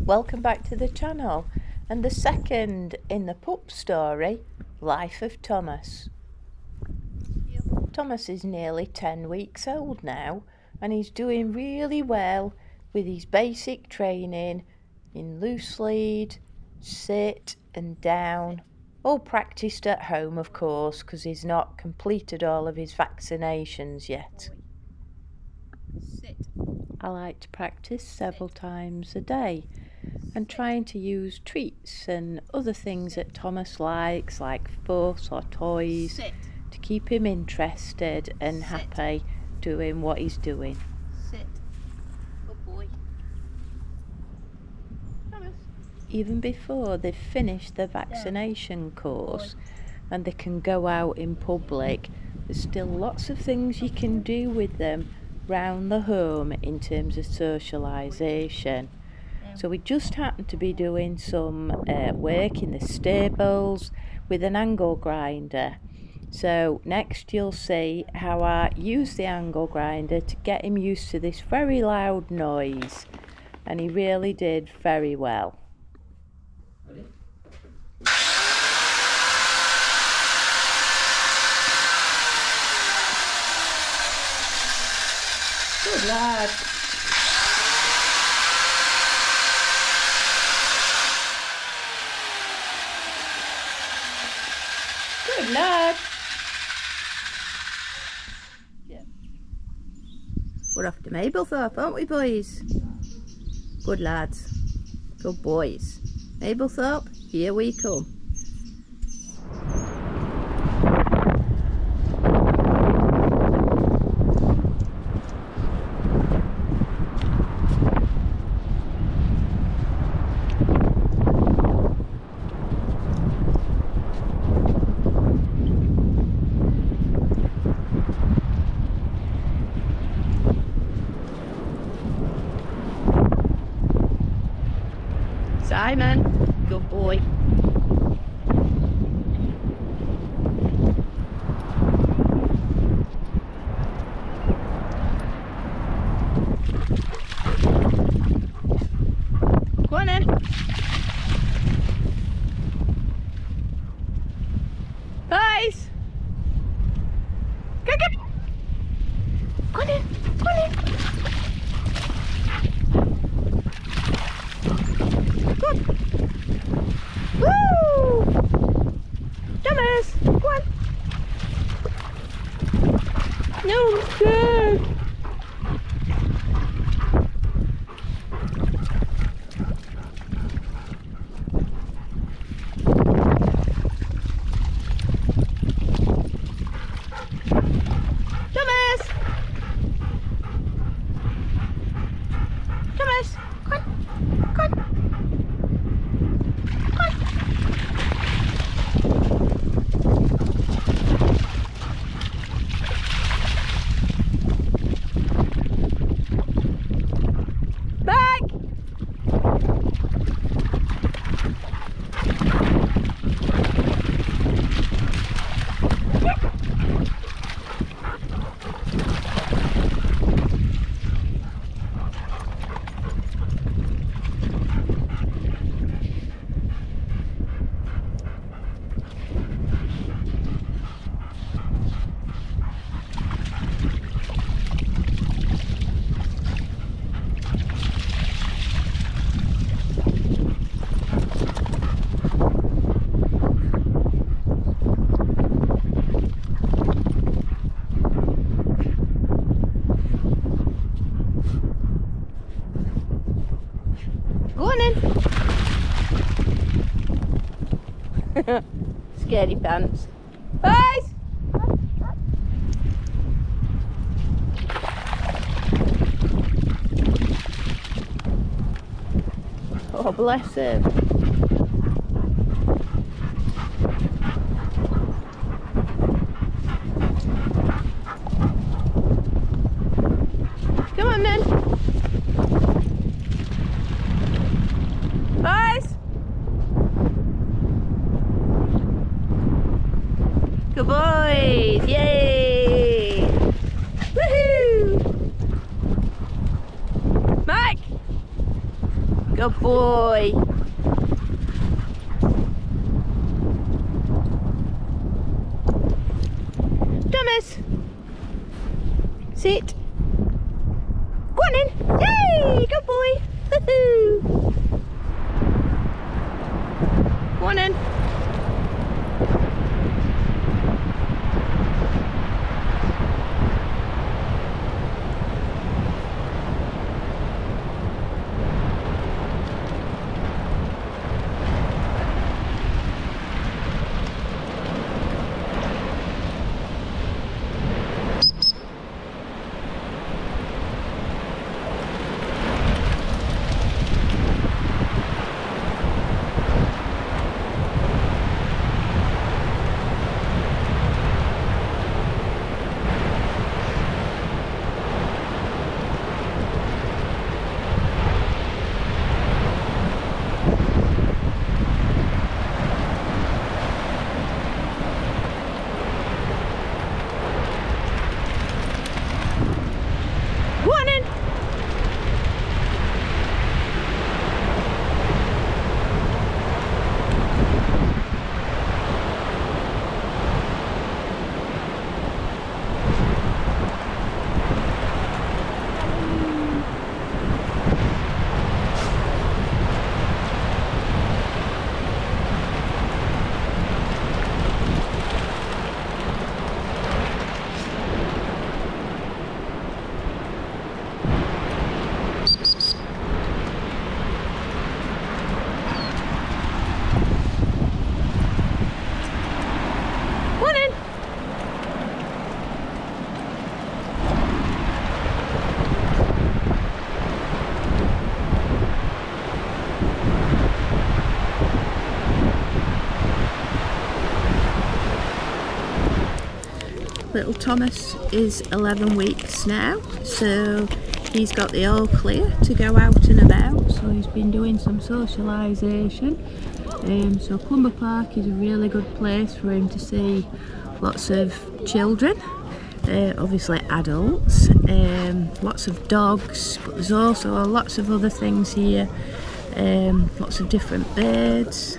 welcome back to the channel and the second in the pup story, Life of Thomas. Thomas is nearly 10 weeks old now and he's doing really well with his basic training in loose lead, sit and down, all practiced at home of course because he's not completed all of his vaccinations yet. Sit. I like to practice several times a day and trying to use treats and other things that Thomas likes, like fuss or toys, Sit. to keep him interested and Sit. happy doing what he's doing. Sit. Good boy. Thomas. Even before they've finished their vaccination course and they can go out in public, there's still lots of things you can do with them round the home in terms of socialisation. So we just happened to be doing some work in the stables with an angle grinder. So next you'll see how I use the angle grinder to get him used to this very loud noise, and he really did very well. Good lad. Good lad. Yeah. We're off to Mablethorpe, aren't we, boys? Good lads. Good boys. Mablethorpe, here we come. Simon, good boy. Go on then. Boys. Go, go. Go on in. Go on in. Good. Woo! Thomas, go on. No, good. Thomas! Thomas, go on. Go on. Back! Go on in. Scaredy pants. Boys! Oh, bless him. Come on then. Boys! Good boys! Yay! Woohoo! Mike! Good boy. Thomas, sit. Go on in. Yay, good boy. Woohoo. Go on in. Little Thomas is 11 weeks now, so he's got the all clear to go out and about, so he's been doing some socialisation. So Clumber Park is a really good place for him to see lots of children, obviously adults, lots of dogs, but there's also lots of other things here, lots of different birds.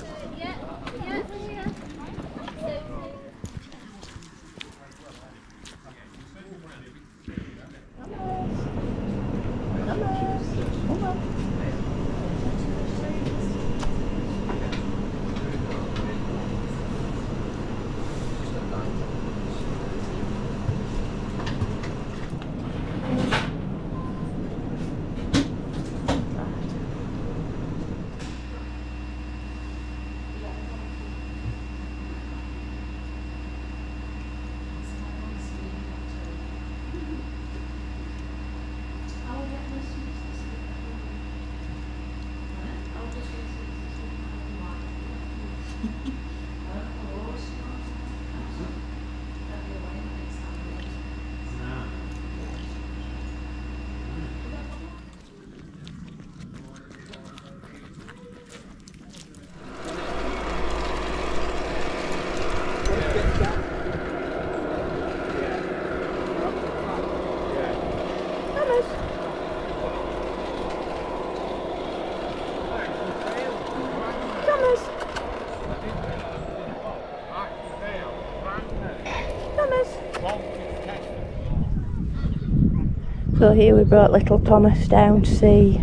So here we brought little Thomas down to see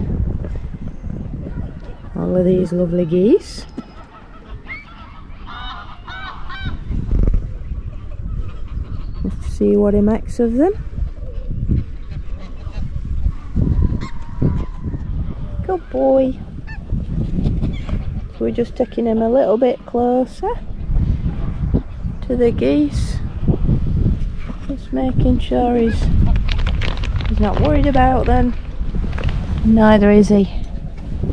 all of these lovely geese. Let's see what he makes of them. Good boy. So we're just taking him a little bit closer to the geese. Just making sure he's not worried about them. Neither is he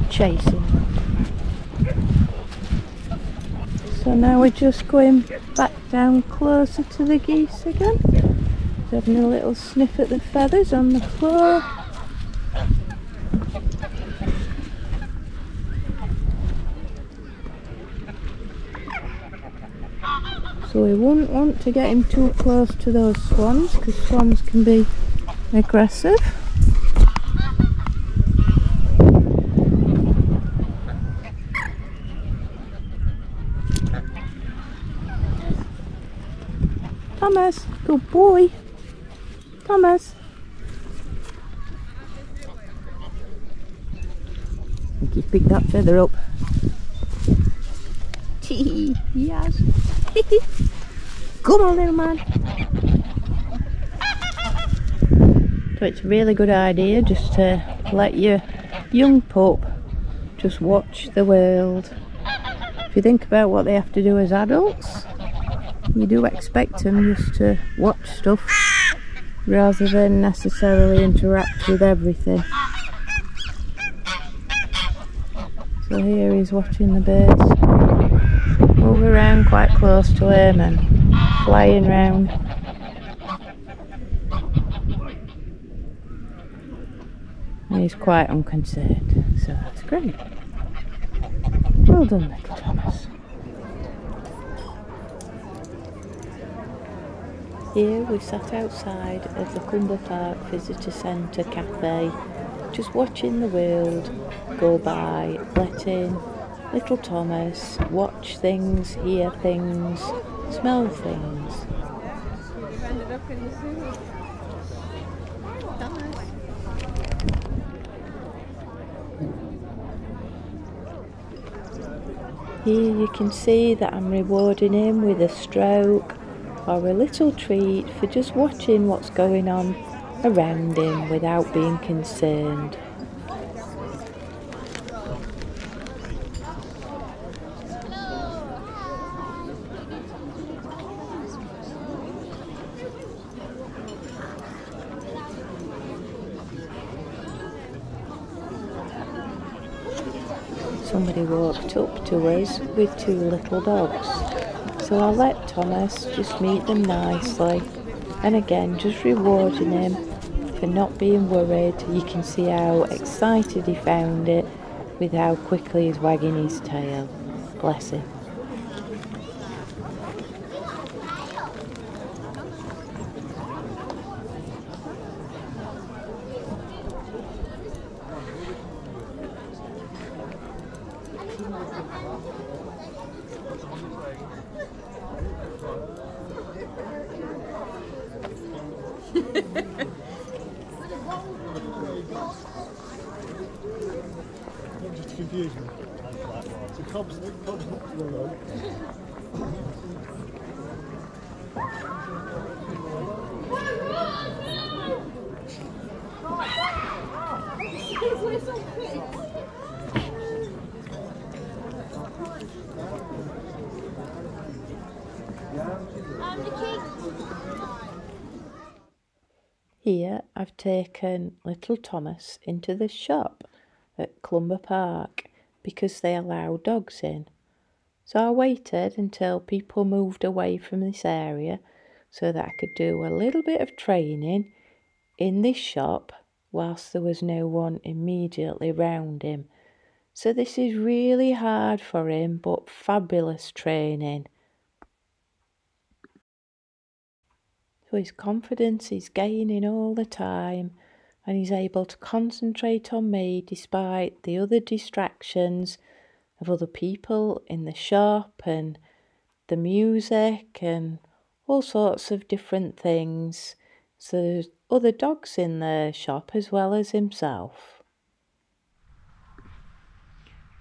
chasing. So now we're just going back down closer to the geese again. Just having a little sniff at the feathers on the floor. So we wouldn't want to get him too close to those swans, because swans can be aggressive. Thomas, good boy. Thomas. I think he's picked that feather up. He has. Come on, little man. So it's a really good idea just to let your young pup just watch the world. If you think about what they have to do as adults, you do expect them just to watch stuff rather than necessarily interact with everything. So here he's watching the birds move around quite close to him and flying round. And he's quite unconcerned, so that's great. Well done, little Thomas. Here we sat outside of the Clumber Park Visitor Centre Cafe, just watching the world go by, letting little Thomas watch things, hear things, smell things. Here you can see that I'm rewarding him with a stroke or a little treat for just watching what's going on around him without being concerned. Somebody walked up to us with two little dogs, so I'll let Thomas just meet them nicely, and again just rewarding him for not being worried. You can see how excited he found it with how quickly he's wagging his tail. Bless him. Here I've taken little Thomas into the shop at Clumber Park because they allow dogs in. So I waited until people moved away from this area so that I could do a little bit of training in this shop whilst there was no one immediately round him. So this is really hard for him, but fabulous training. So his confidence is gaining all the time and he's able to concentrate on me despite the other distractions of other people in the shop and the music and all sorts of different things. So there's other dogs in the shop as well as himself.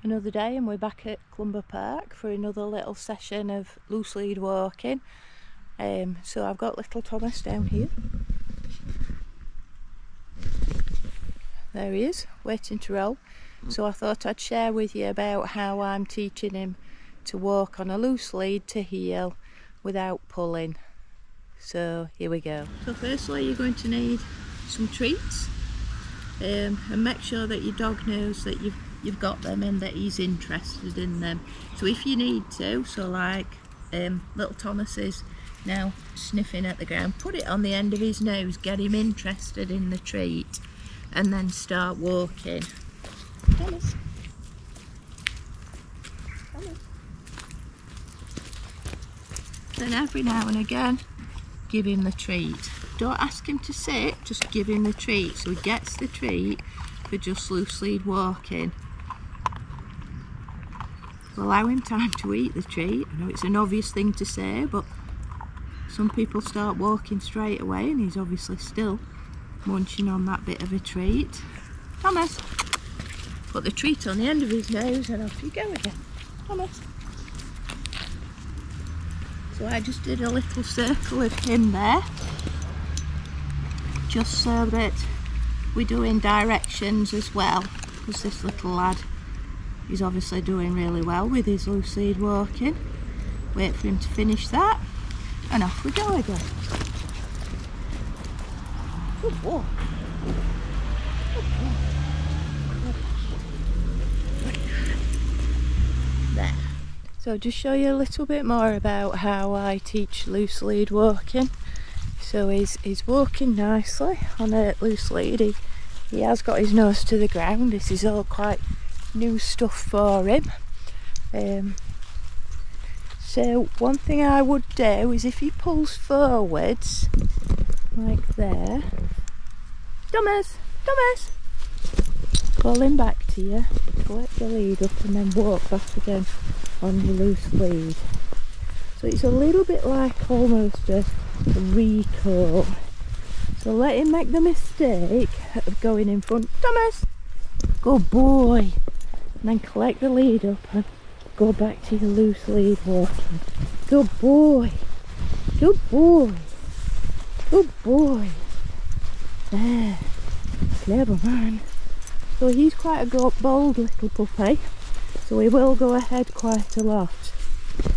Another day and we're back at Clumber Park for another little session of loose lead walking. So I've got little Thomas down here. There he is, waiting to roll. So I thought I'd share with you about how I'm teaching him to walk on a loose lead to heel without pulling. So here we go. So firstly you're going to need some treats and make sure that your dog knows that you've got them and that he's interested in them. So if you need to, so like little Thomas is now sniffing at the ground, put it on the end of his nose, get him interested in the treat and then start walking. Thomas. Thomas. Then every now and again give him the treat. Don't ask him to sit, just give him the treat so he gets the treat for just loose lead walking. Allow him time to eat the treat. I know it's an obvious thing to say, but Some people start walking straight away, and he's obviously still munching on that bit of a treat. Thomas! Put the treat on the end of his nose and off you go again. Thomas! So I just did a little circle of him there, just so that we're doing directions as well, because this little lad is obviously doing really well with his loose lead walking. Wait for him to finish that, and off we go again. Good boy. Good boy. There. So just show you a little bit more about how I teach loose lead walking. So he's walking nicely on a loose lead. He has got his nose to the ground. This is all quite new stuff for him. So one thing I would do is if he pulls forwards, like there, Thomas, Thomas, pull him back to you, collect the lead up and then walk back again on your loose lead. So it's a little bit like almost a recall. So let him make the mistake of going in front. Thomas! Good boy! And then collect the lead up and go back to your loose lead walking. Good boy! Good boy! Good boy! There! Clever man! So he's quite a bold little puppy, so he will go ahead quite a lot.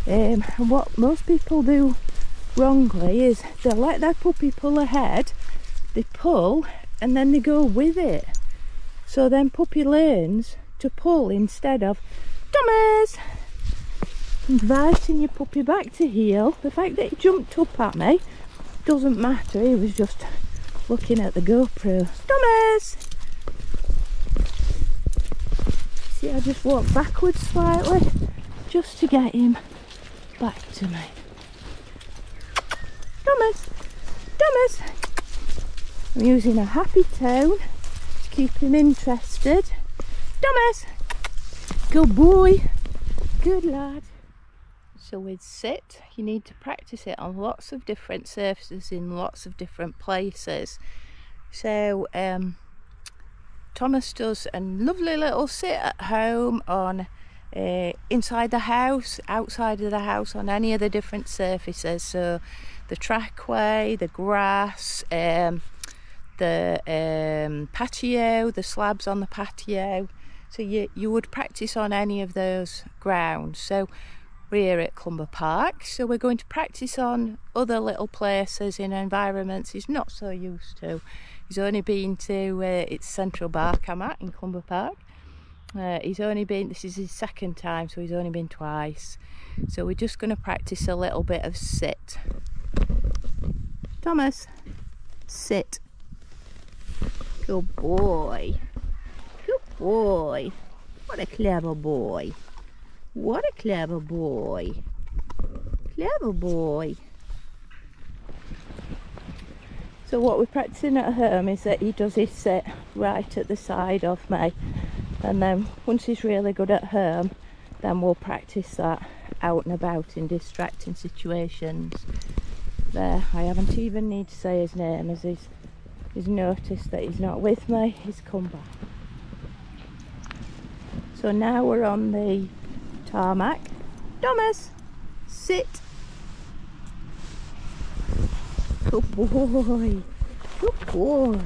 And what most people do wrongly is they let their puppy pull ahead, they pull and then they go with it. So then puppy learns to pull instead of Thomas! Inviting your puppy back to heel. The fact that he jumped up at me doesn't matter, he was just looking at the GoPro. Thomas! See, I just walk backwards slightly just to get him back to me. Thomas! Thomas! I'm using a happy tone to keep him interested. Thomas! Good boy! Good lad! So with sit, you need to practice it on lots of different surfaces in lots of different places. So Thomas does a lovely little sit at home on inside the house, outside of the house, on any of the different surfaces. So the trackway, the grass, the patio, the slabs on the patio. So you would practice on any of those grounds. So we're here at Clumber Park, so we're going to practice on other little places in environments he's not so used to. He's only been to it's Central Bark I'm at in Clumber Park. He's only been, this is his second time, so he's only been twice. So we're just going to practice a little bit of sit. Thomas, sit. Good boy. Good boy. What a clever boy. What a clever boy. Clever boy. So what we're practicing at home is that he does his sit right at the side of me, and then once he's really good at home, then we'll practice that out and about in distracting situations. There, I haven't even need to say his name, as he's noticed that he's not with me, he's come back. So now we're on the tarmac. Thomas, sit. Good boy. Good boy.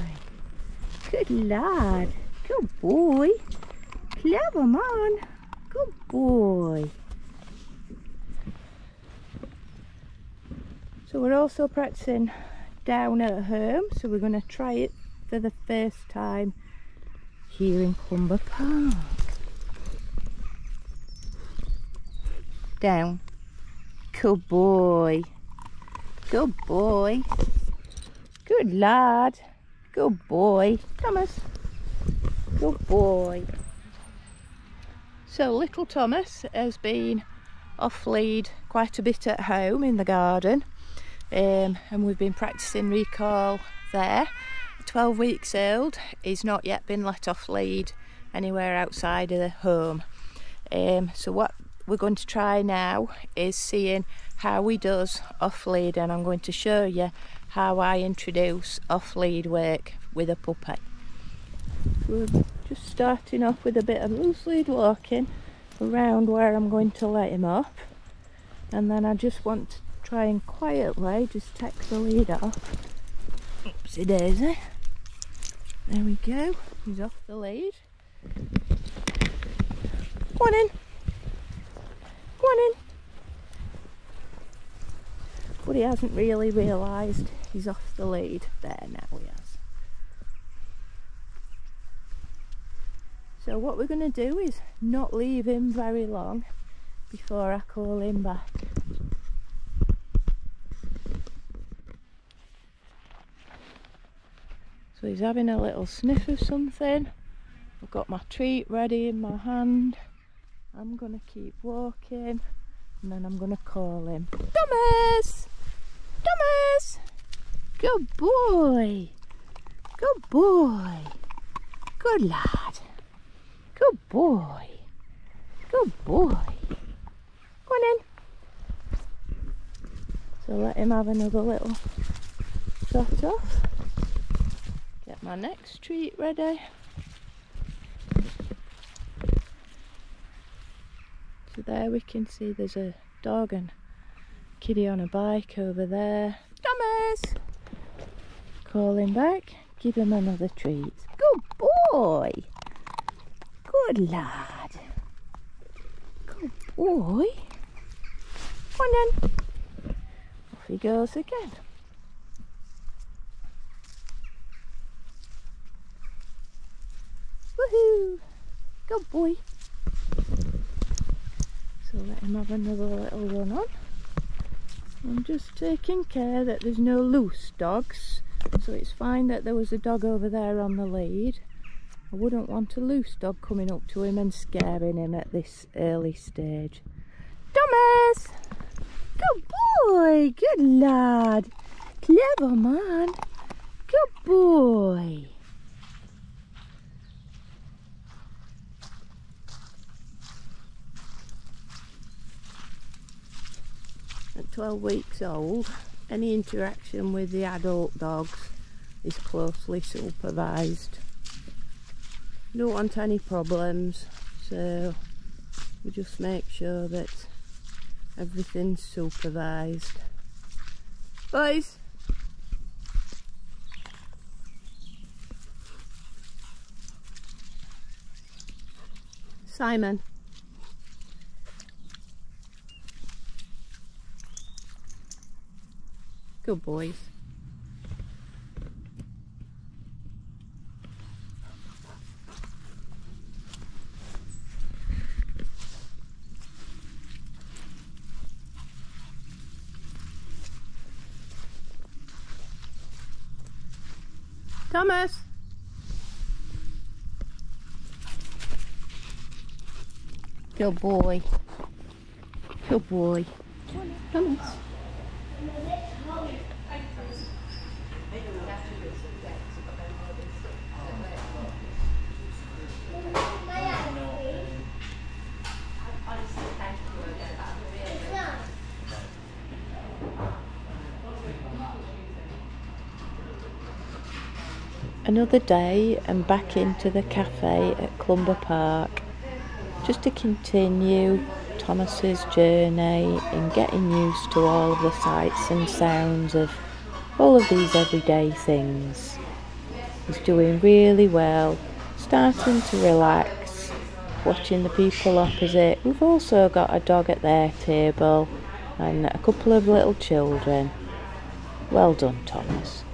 Good lad. Good boy. Clever man. Good boy. So we're also practicing down at home, so we're going to try it for the first time here in Clumber Park. Down. Good boy. Good boy. Good lad. Good boy. Thomas. Good boy. So little Thomas has been off lead quite a bit at home in the garden, and we've been practicing recall there. 12 weeks old, he's not yet been let off lead anywhere outside of the home. So what we're going to try now is seeing how he does off lead, and I'm going to show you how I introduce off lead work with a puppy. We're just starting off with a bit of loose lead walking around where I'm going to let him up, and then I just want to try and quietly just take the lead off. Oopsie daisy. There we go, he's off the lead. Go on in. Go on in. But he hasn't really realised he's off the lead. There, now he has. So what we're going to do is not leave him very long before I call him back. So he's having a little sniff of something. I've got my treat ready in my hand. I'm going to keep walking and then I'm going to call him. Thomas! Thomas! Good boy! Good boy! Good lad! Good boy! Good boy! Go on in! So let him have another little trot off. Get my next treat ready. So there we can see there's a dog and kiddie on a bike over there. Thomas! Call him back, give him another treat. Good boy! Good lad! Good boy! Come on then! Off he goes again. Woohoo! Good boy! So let him have another little run on. I'm just taking care that there's no loose dogs, so it's fine that there was a dog over there on the lead. I wouldn't want a loose dog coming up to him and scaring him at this early stage. Thomas! Good boy! Good lad! Clever man! Good boy! At 12 weeks old, any interaction with the adult dogs is closely supervised. We don't want any problems, so we just make sure that everything's supervised. Boys! Simon. Good boys. Thomas! Good boy. Good boy. Thomas. Another day and back into the cafe at Clumber Park, just to continue Thomas's journey in getting used to all of the sights and sounds of all of these everyday things. He's doing really well, starting to relax, watching the people opposite. We've also got a dog at their table and a couple of little children. Well done, Thomas.